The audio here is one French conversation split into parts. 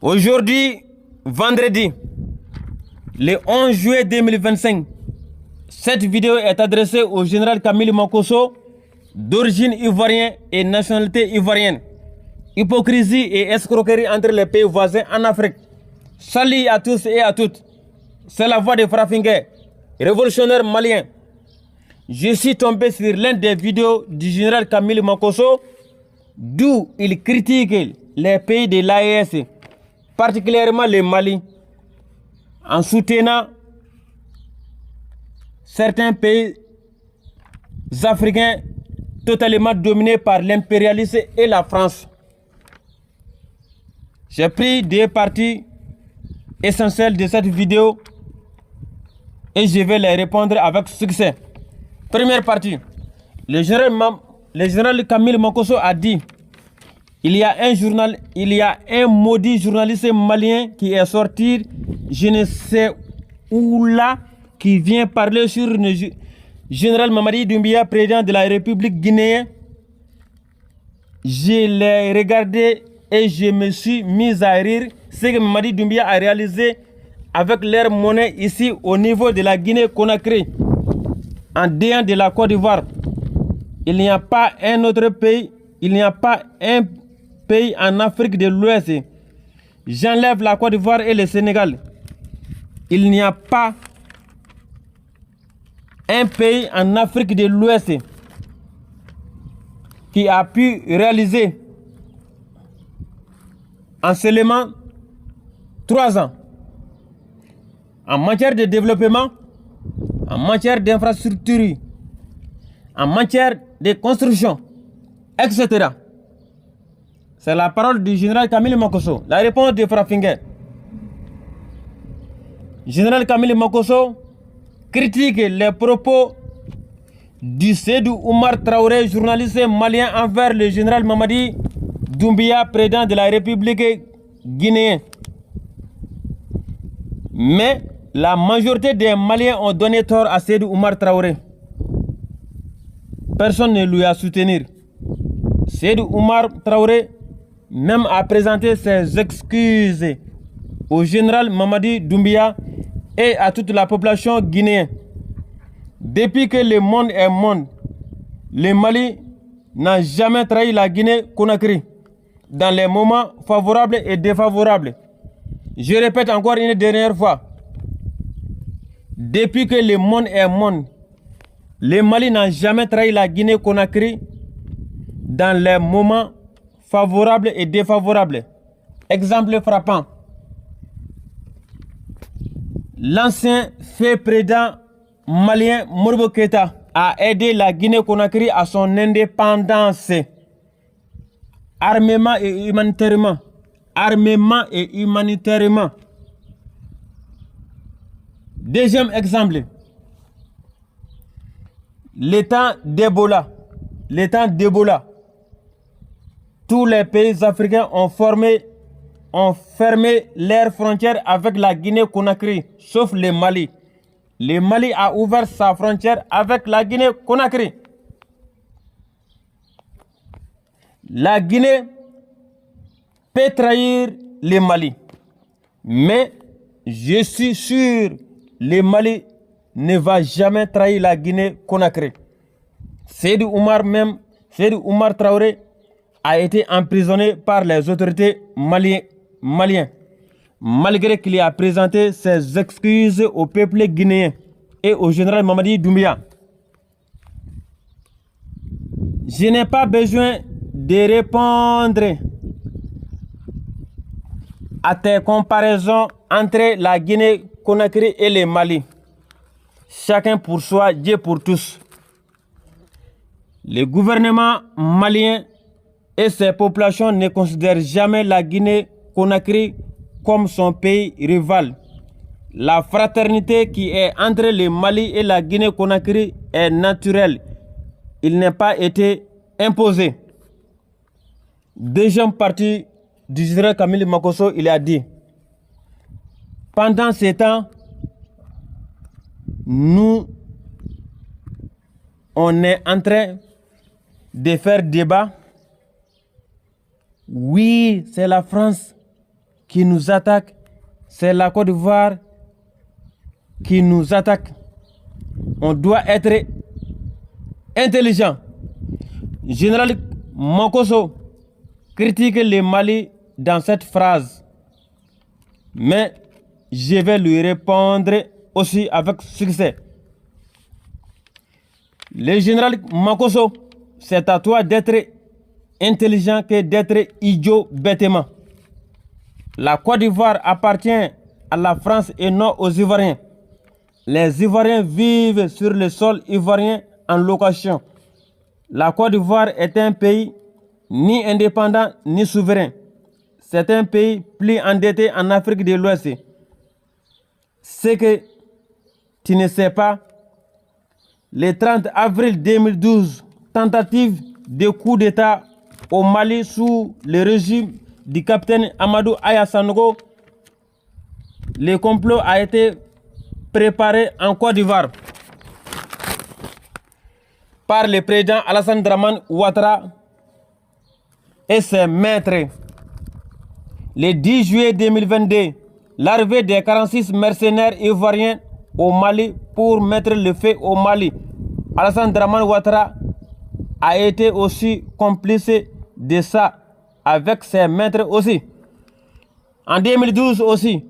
Aujourd'hui, vendredi, le 11 juillet 2025, cette vidéo est adressée au général Camille Mankosso, d'origine ivoirienne et nationalité ivoirienne. Hypocrisie et escroquerie entre les pays voisins en Afrique. Salut à tous et à toutes. C'est la voix de Frafingué, révolutionnaire malien. Je suis tombé sur l'une des vidéos du général Camille Mankosso, d'où il critique les pays de l'AES, particulièrement le Mali, en soutenant certains pays africains totalement dominés par l'impérialisme et la France. J'ai pris des parties essentielles de cette vidéo et je vais les répondre avec succès. Première partie, le général Camille Mankosso a dit: il y a un maudit journaliste malien qui est sorti, je ne sais où là, qui vient parler sur le général Mamadi Doumbouya, président de la République guinéenne. Je l'ai regardé et je me suis mis à rire. Ce que Mamadi Doumbouya a réalisé avec leur monnaie ici au niveau de la Guinée-Conakry, en dehors de la Côte d'Ivoire. Il n'y a pas un autre pays, il n'y a pas un pays en Afrique de l'Ouest. J'enlève la Côte d'Ivoire et le Sénégal. Il n'y a pas un pays en Afrique de l'Ouest qui a pu réaliser en seulement 3 ans, en matière de développement, en matière d'infrastructure, en matière de construction, etc. C'est la parole du général Camille Mankosso. La réponse de Frafingué. Général Camille Mankosso critique les propos du Sédou Oumar Traoré, journaliste malien, envers le général Mamadi Doumbouya, président de la République guinéenne. Mais la majorité des Maliens ont donné tort à Sédou Oumar Traoré. Personne ne lui a soutenu. Sédou Oumar Traoré même a présenté ses excuses au général Mamadi Doumbouya et à toute la population guinéenne. Depuis que le monde est monde, le Mali n'a jamais trahi la Guinée-Conakry dans les moments favorables et défavorables. Je répète encore une dernière fois. Depuis que le monde est monde, le Mali n'a jamais trahi la Guinée-Conakry dans les moments favorables et défavorables. Exemple frappant. L'ancien fait président malien Modibo Keïta a aidé la Guinée-Conakry à son indépendance, armement et humanitairement. Armement et humanitairement. Deuxième exemple, l'état d'Ebola. Tous les pays africains ont fermé leurs frontières avec la Guinée-Conakry, sauf le Mali. Le Mali a ouvert sa frontière avec la Guinée-Conakry. La Guinée peut trahir le Mali, mais je suis sûr le Mali ne va jamais trahir la Guinée-Conakry. Sédou Oumar Traoré a été emprisonné par les autorités maliennes, malgré qu'il a présenté ses excuses au peuple guinéen et au général Mamadi Doumbouya. Je n'ai pas besoin de répondre à tes comparaisons entre la Guinée-Conakry et le Mali. Chacun pour soi, Dieu pour tous. Le gouvernement malien et ses populations ne considèrent jamais la Guinée-Conakry comme son pays rival. La fraternité qui est entre le Mali et la Guinée-Conakry est naturelle. Il n'a pas été imposé. Deuxième partie du général Camille Mankosso, il a dit: pendant ces temps, on est en train de faire débat. Oui, c'est la France qui nous attaque, c'est la Côte d'Ivoire qui nous attaque. On doit être intelligent. Général Mankosso critique le Mali dans cette phrase, mais je vais lui répondre aussi avec succès. Le général Mankosso, c'est à toi d'être intelligent que d'être idiot bêtement. La Côte d'Ivoire appartient à la France et non aux Ivoiriens. Les Ivoiriens vivent sur le sol ivoirien en location. La Côte d'Ivoire est un pays ni indépendant ni souverain. C'est un pays plus endetté en Afrique de l'Ouest. Ce que tu ne sais pas, le 30 avril 2012, tentative de coup d'État au Mali sous le régime du capitaine Amadou Aya Sanogo, le complot a été préparé en Côte d'Ivoire par le président Alassane Dramane Ouattara et ses maîtres. Le 10 juillet 2022, l'arrivée des 46 mercenaires ivoiriens au Mali pour mettre le feu au Mali. Alassane Dramane Ouattara a été aussi complice de ça avec ses maîtres aussi. En 2012 aussi,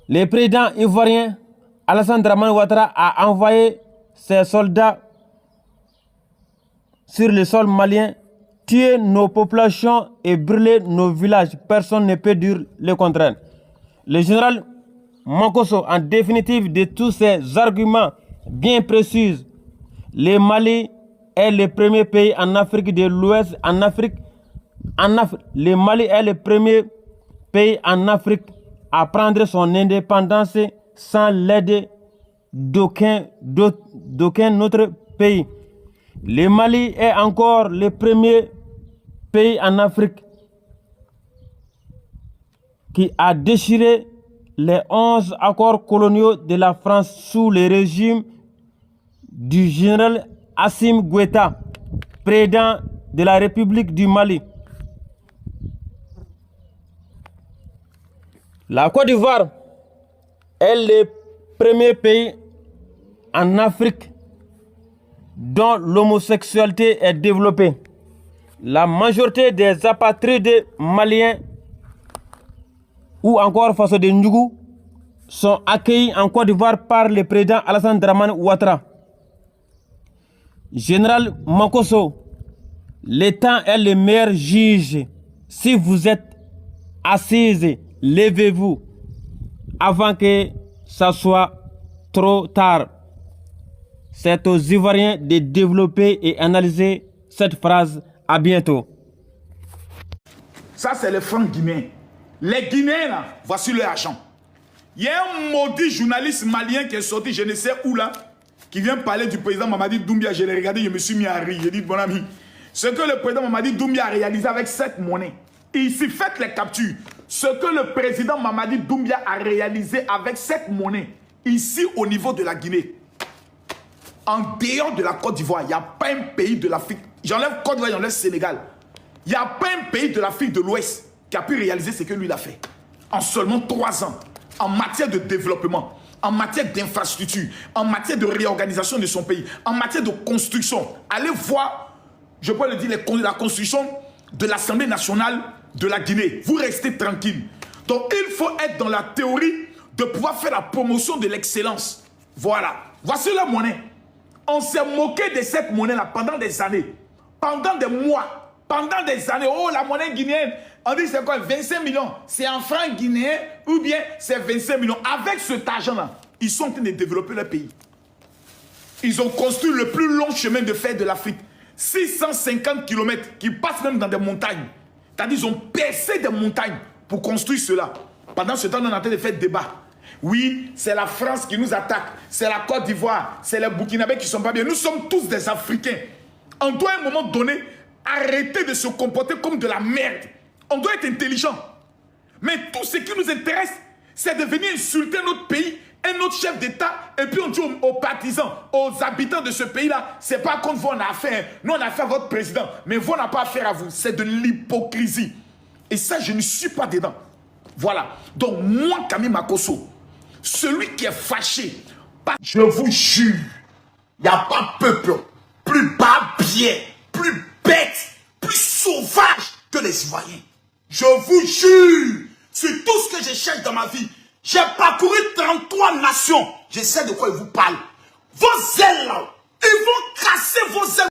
le président ivoirien Alassane Dramane Ouattara a envoyé ses soldats sur le sol malien, tuer nos populations et brûler nos villages. Personne ne peut dire le contraire. Le général Mankosso, en définitive de tous ces arguments bien précis, le Mali est le premier pays en Afrique de l'Ouest, le Mali est le premier pays en Afrique à prendre son indépendance sans l'aide d'aucun autre pays. Le Mali est encore le premier pays en Afrique qui a déchiré les 11 accords coloniaux de la France sous le régime du général Assimi Goïta, président de la République du Mali. La Côte d'Ivoire est le premier pays en Afrique dont l'homosexualité est développée. La majorité des apatrides maliens ou encore Faso de Ndjougou sont accueillis en Côte d'Ivoire par le président Alassane Dramane Ouattara. Général Mankosso, le temps est le meilleur juge. Si vous êtes assise, levez-vous avant que ça soit trop tard. C'est aux Ivoiriens de développer et analyser cette phrase. À bientôt. Ça, c'est les francs guinéens. Les Guinéens, là, voici leur argent. Il y a un maudit journaliste malien qui est sorti, je ne sais où, là, qui vient parler du président Mamadi Doumbia. Je l'ai regardé, je me suis mis à rire. J'ai dit, bon ami, ce que le président Mamadi Doumbia a réalisé avec cette monnaie, ici, faites les captures. Ce que le président Mamadi Doumbia a réalisé avec cette monnaie, ici, au niveau de la Guinée, en dehors de la Côte d'Ivoire, il n'y a pas un pays de l'Afrique. J'enlève Côte d'Ivoire, j'enlève Sénégal. Il n'y a pas un pays de l'Afrique de l'Ouest qui a pu réaliser ce que lui a fait. En seulement 3 ans, en matière de développement, en matière d'infrastructure, en matière de réorganisation de son pays, en matière de construction. Allez voir, je peux le dire, la construction de l'Assemblée nationale de la Guinée. Vous restez tranquille. Donc il faut être dans la théorie de pouvoir faire la promotion de l'excellence. Voilà. Voici la monnaie. On s'est moqué de cette monnaie-là pendant des années. Pendant des mois, pendant des années. Oh, la monnaie guinéenne, on dit c'est quoi? 25 millions. C'est en francs guinéens ou bien c'est 25 millions. Avec cet argent-là, ils sont en train de développer leur pays. Ils ont construit le plus long chemin de fer de l'Afrique. 650 km qui passent même dans des montagnes. C'est-à-dire qu'ils ont percé des montagnes pour construire cela. Pendant ce temps, on est en train de faire débat. Oui, c'est la France qui nous attaque. C'est la Côte d'Ivoire. C'est les Burkinabés qui ne sont pas bien. Nous sommes tous des Africains. On doit à un moment donné arrêter de se comporter comme de la merde. On doit être intelligent. Mais tout ce qui nous intéresse, c'est de venir insulter notre pays, un autre chef d'État, et puis on dit aux partisans, aux habitants de ce pays-là, c'est pas contre vous on a affaire. Nous on a affaire à votre président, mais vous on n'a pas affaire à vous. C'est de l'hypocrisie. Et ça, je ne suis pas dedans. Voilà. Donc, moi, Camille Makosso, celui qui est fâché, je vous jure, il n'y a pas peuple plus barbier, plus bête, plus sauvage que les Ivoiriens. Je vous jure, c'est tout ce que je cherche dans ma vie. J'ai parcouru 33 nations. Je sais de quoi ils vous parlent. Vos ailes là, ils vont casser vos ailes.